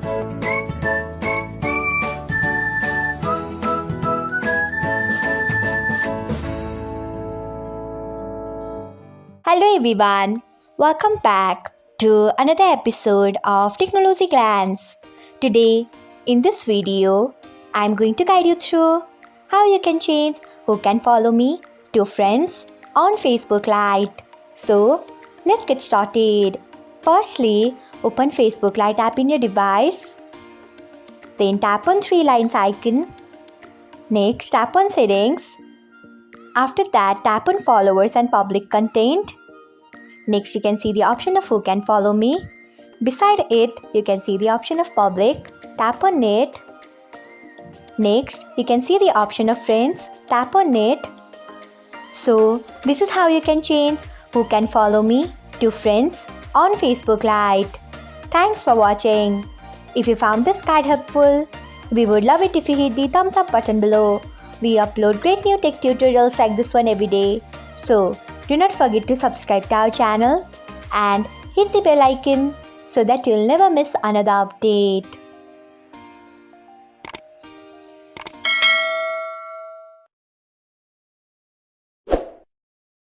Hello everyone, welcome back to another episode of Technologyglance. Today, in this video, I'm going to guide you through how you can change who can follow me to friends on Facebook Lite. So, let's get started. Firstly, open Facebook Lite app in your device. Then tap on three lines icon. Next, tap on settings. After that, tap on followers and public content. Next, you can see the option of who can follow me. Beside it, you can see the option of public. Tap on it. Next, you can see the option of friends. Tap on it. So, this is how you can change who can follow me to friends on Facebook Lite. Thanks for watching. If you found this guide helpful, we would love it if you hit the thumbs up button below. We upload great new tech tutorials like this one every day. So, do not forget to subscribe to our channel and hit the bell icon so that you'll never miss another update.